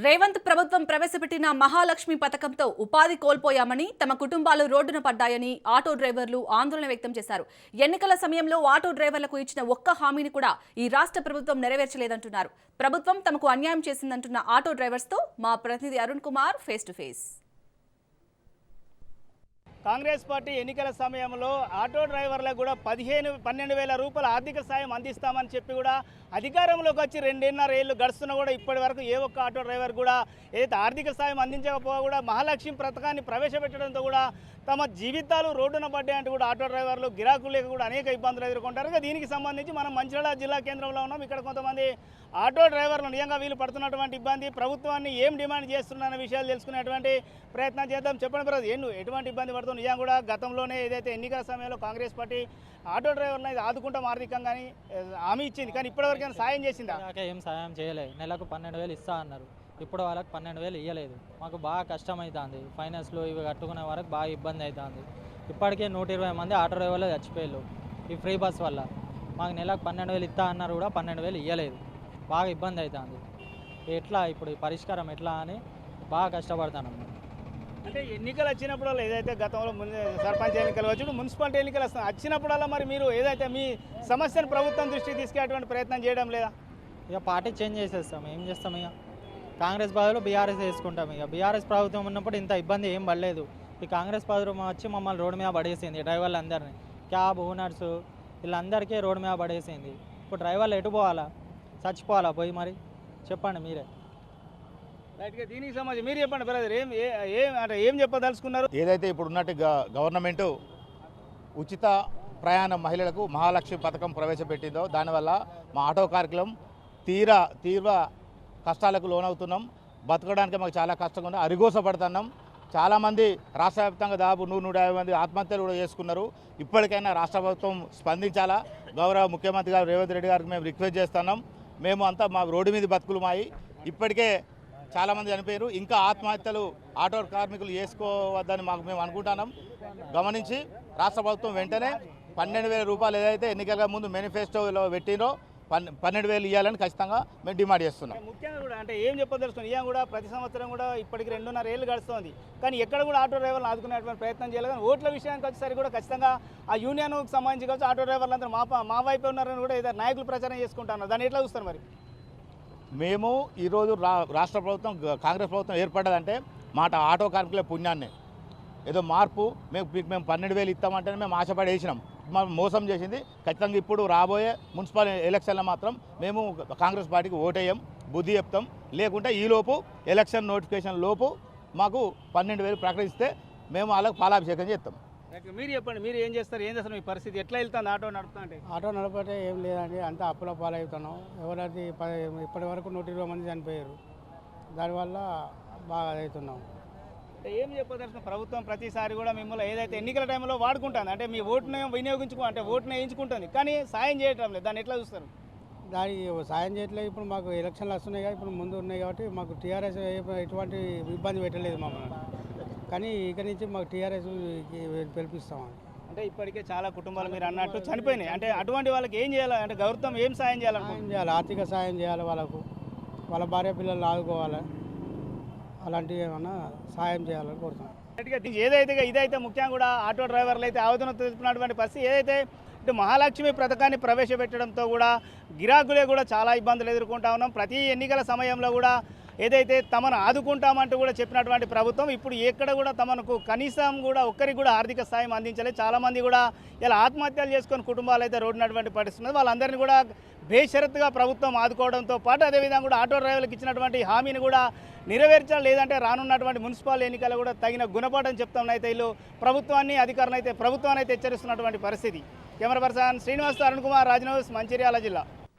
రేవంత్ ప్రభుత్వం ప్రవేశపెట్టిన మహాలక్ష్మి పథకంతో ఉపాధి కోల్పోయామని, తమ కుటుంబాలు రోడ్డున పడ్డాయని ఆటో డ్రైవర్లు ఆందోళన వ్యక్తం చేశారు. ఎన్నికల సమయంలో ఆటో డ్రైవర్లకు ఇచ్చిన ఒక్క హామీని కూడా ఈ రాష్ట్ర ప్రభుత్వం నెరవేర్చలేదంటున్నారు. ప్రభుత్వం తమకు అన్యాయం చేసిందంటున్న ఆటో డ్రైవర్స్తో మా ప్రతినిధి Arun Kumar face to face. Congress party ఎన్నికల సమయంలో ఆటో డ్రైవర్లకు కూడా 12,000 రూపాయల ఆర్థిక సాయం అందిస్తామని చెప్పి కూడా అధికారంలోకి వచ్చి 2.5 ఏళ్ళు గడుస్తున్నా కూడా ఇప్పటి వరకు ఏ ఒక్క ఆటో డ్రైవర్ కూడా ఏదైతే ఆర్థిక సాయం అందించకపోగా కూడా మహాలక్ష్మి పథకాన్ని ప్రవేశపెట్టడంతో కూడా తమ జీవితాలు రోడ్డున పడ్డాయంటూ కూడా ఆటో డ్రైవర్లు గిరాకులు లేక కూడా అనేక ఇబ్బందులు ఎదుర్కొంటారు. దీనికి సంబంధించి మనం మంచిర్యాల జిల్లా కేంద్రంలో ఉన్నాం. ఇక్కడ కొంతమంది ఆటో డ్రైవర్లు నిజంగా వీళ్ళు పడుతున్నటువంటి ఇబ్బంది, ప్రభుత్వాన్ని ఏం డిమాండ్ చేస్తున్నారనే విషయాలు తెలుసుకునేటువంటి ప్రయత్నం చేద్దాం. చెప్పండి బ్రదర్, ఎటువంటి ఇబ్బంది పడుతుంది? నిజంగా కూడా గతంలోనే ఏదైతే ఎన్నికల సమయంలో కాంగ్రెస్ పార్టీ ఆటో డ్రైవర్లను అయితే ఆదుకుంటాం ఆర్థికంగా హామీ ఇచ్చింది, కానీ ఇప్పటివరకు సాయం చేసిందా? ఏం సాయం చేయలేదు. నెలకు 12,000 ఇస్తా అన్నారు. ఇప్పుడు వాళ్ళకి 12,000 ఇవ్వలేదు. మాకు బాగా కష్టం అవుతుంది. ఫైనాన్స్లో ఇవి కట్టుకునే వరకు బాగా ఇబ్బంది అవుతుంది. ఇప్పటికే 120 మంది ఆటో డ్రైవర్లు చచ్చిపోయారు ఈ ఫ్రీ బస్ వల్ల. మాకు నెలకు 12,000 ఇస్తా అన్నారు కూడా 12,000 ఇవ్వలేదు. బాగా ఇబ్బంది అవుతుంది. ఎట్లా ఇప్పుడు ఈ పరిష్కారం ఎట్లా అని బాగా కష్టపడుతున్నాం. అంటే ఎన్నికలు వచ్చినప్పుడల్లా ఏదైతే గతంలో సర్పంచ్ ఎన్నికలు వచ్చి మున్సిపాలిటీ ఎన్నికలు వచ్చినప్పుడల్లా మరి మీరు ఏదైతే మీ సమస్యను ప్రభుత్వం దృష్టికి తీసుకెళ్ళేటువంటి ప్రయత్నం చేయడం లేదా? ఇక పార్టీ చేంజ్ చేసేస్తాం. ఏం చేస్తాం? ఇక కాంగ్రెస్ బదులు బీఆర్ఎస్ వేసుకుంటాం. ఇక బీఆర్ఎస్ ప్రభుత్వం ఉన్నప్పుడు ఇంత ఇబ్బంది ఏం పడలేదు. ఈ కాంగ్రెస్ ప్రభుత్వం వచ్చి మమ్మల్ని రోడ్డు మీద పడేసింది. డ్రైవర్లు అందరినీ, క్యాబ్ ఓనర్స్ వీళ్ళందరికీ రోడ్డు మీద పడేసింది. ఇప్పుడు డ్రైవర్లు ఎటు పోవాలా? చచ్చిపోవాలా పోయి? మరి చెప్పండి మీరే. రైట్గా దీనికి సంబంధించి మీరు చెప్పండి బ్రదర్, ఏం చెప్పదలుచుకున్నారు? ఏదైతే ఇప్పుడు ఉన్నట్టు గవర్నమెంటు ఉచిత ప్రయాణ మహిళలకు మహాలక్ష్మి పథకం ప్రవేశపెట్టిందో దానివల్ల మా ఆటో కార్మికులం తీవ్ర కష్టాలకు లోనవుతున్నాం. బతకడానికి మాకు చాలా కష్టంగా ఉంది. అరిగోసపడుతున్నాం. చాలామంది రాష్ట్ర వ్యాప్తంగా దాదాపు 150 మంది ఆత్మహత్యలు కూడా చేసుకున్నారు. ఇప్పటికైనా రాష్ట్ర ప్రభుత్వం స్పందించాలా. గౌరవ ముఖ్యమంత్రి గారు రేవంత్ రెడ్డి గారికి మేము రిక్వెస్ట్ చేస్తున్నాం. మేము అంతా మా రోడ్డు మీద బతుకులు మాయి ఇప్పటికే చాలామంది చనిపోయారు. ఇంకా ఆత్మహత్యలు ఆటో కార్మికులు చేసుకోవద్దని మేము అనుకుంటున్నాం. గమనించి రాష్ట్ర ప్రభుత్వం వెంటనే 12,000 రూపాయలు ఏదైతే ఎన్నికల ముందు మేనిఫెస్టోలో పెట్టినో 12,000 ఇవ్వాలని ఖచ్చితంగా మేము డిమాండ్ చేస్తున్నాం. ముఖ్యంగా కూడా అంటే ఏం చెప్పదలుచుకున్నాం, ఇక కూడా ప్రతి సంవత్సరం కూడా ఇప్పటికి 2.5 ఏళ్ళు గడుస్తుంది, కానీ ఎక్కడ కూడా ఆటో డ్రైవర్లు ఆదుకునేటువంటి ప్రయత్నం చేయాలి. కానీ ఓట్ల విషయానికి వచ్చేసరికి కూడా ఖచ్చితంగా ఆ యూనియన్కి సంబంధించి కావచ్చు ఆటో డ్రైవర్లు అందరూ మా వైపు ఉన్నారని కూడా ఏదైనా నాయకులు ప్రచారం చేసుకుంటున్నారు. దాన్ని ఎట్లా చూస్తారు మరి? మేము ఈరోజు రాష్ట్ర ప్రభుత్వం కాంగ్రెస్ ప్రభుత్వం ఏర్పడ్డదంటే మాట ఆటో కార్మికుల పుణ్యాన్ని ఏదో మార్పు మేము 12,000 ఇస్తామంటేనే మేము ఆశపడి వేసినాం. మోసం చేసింది. ఖచ్చితంగా ఇప్పుడు రాబోయే మున్సిపల్ ఎలక్షన్లో మాత్రం మేము కాంగ్రెస్ పార్టీకి ఓటేయం, బుద్ధి చెప్తాం. లేకుంటే ఈలోపు ఎలక్షన్ నోటిఫికేషన్ లోపు మాకు 12,000 ప్రకటిస్తే మేము వాళ్ళకు పాలాభిషేకం చేస్తాం. మీరు చెప్పండి, మీరు ఏం చేస్తారు? మీ పరిస్థితి ఎట్లా వెళ్తుంది? ఆటో నడుపుతా అంటే ఆటో నడపటే ఏం లేదండి, అంతా అప్పుల పాలవుతున్నాం. ఎవరైతే ఇప్పటి వరకు 120 మంది చనిపోయారు. దానివల్ల బాగా అవుతున్నాం. ఏం చెప్పదలుచుకున్న ప్రభుత్వం ప్రతిసారి కూడా మిమ్మల్ని ఏదైతే ఎన్నికల టైంలో వాడుకుంటుంది, అంటే మీ ఓటును అంటే ఓటును వేయించుకుంటుంది, కానీ సాయం చేయటం లేదు. దాన్ని ఎట్లా చూస్తారు? దానికి సాయం చేయట్లేదు. ఇప్పుడు మాకు ఎలక్షన్లు వస్తున్నాయి కదా, ఇప్పుడు ముందు ఉన్నాయి కాబట్టి మాకు టీఆర్ఎస్ ఎటువంటి ఇబ్బంది పెట్టలేదు మమ్మల్ని. కానీ ఇక నుంచి మాకు టీఆర్ఎస్ పిలిపిస్తామని. అంటే ఇప్పటికే చాలా కుటుంబాలు మీరు అన్నట్టు చనిపోయినాయి. అంటే అటువంటి వాళ్ళకి ఏం చేయాలి? అంటే ప్రభుత్వం ఏం సాయం చేయాలి? ఆర్థిక సాయం చేయాలి, వాళ్ళకు వాళ్ళ భార్య పిల్లలు ఆదుకోవాలి, అలాంటివి ఏమన్నా సాయం చేయాలని కోరుతున్నాం. ఇదైతే ముఖ్యంగా కూడా ఆటో డ్రైవర్లు అయితే ఆవేదన తెలుపుతున్నటువంటి పరిస్థితి. ఏదైతే ఇటు మహాలక్ష్మి పథకాన్ని ప్రవేశపెట్టడంతో కూడా గిరాకులే కూడా చాలా ఇబ్బందులు ఎదుర్కొంటా ఉన్నాం. ప్రతి ఎన్నికల సమయంలో కూడా ఏదైతే తమను ఆదుకుంటామంటూ కూడా చెప్పినటువంటి ప్రభుత్వం ఇప్పుడు ఎక్కడ కూడా తమకు కనీసం కూడా ఒక్కరికి కూడా ఆర్థిక సాయం అందించలేదు. చాలామంది కూడా ఇలా ఆత్మహత్యలు చేసుకొని కుటుంబాలు అయితే రోడ్డునటువంటి పరిస్థితున్నది. వాళ్ళందరినీ కూడా బేషరతుగా ప్రభుత్వం ఆదుకోవడంతో పాటు అదేవిధంగా కూడా ఆటో డ్రైవర్లకు ఇచ్చినటువంటి హామీని కూడా నెరవేర్చాలి. లేదంటే రానున్నటువంటి మున్సిపల్ ఎన్నికలు కూడా తగిన గుణపాఠం చెప్తామనైతే వీళ్ళు ప్రభుత్వాన్ని అధికారులు అయితే ప్రభుత్వాన్ని అయితే హెచ్చరిస్తున్నటువంటి పరిస్థితి. Camera person Srinivas, Arun Kumar, Raj news, Mancherial జిల్లా.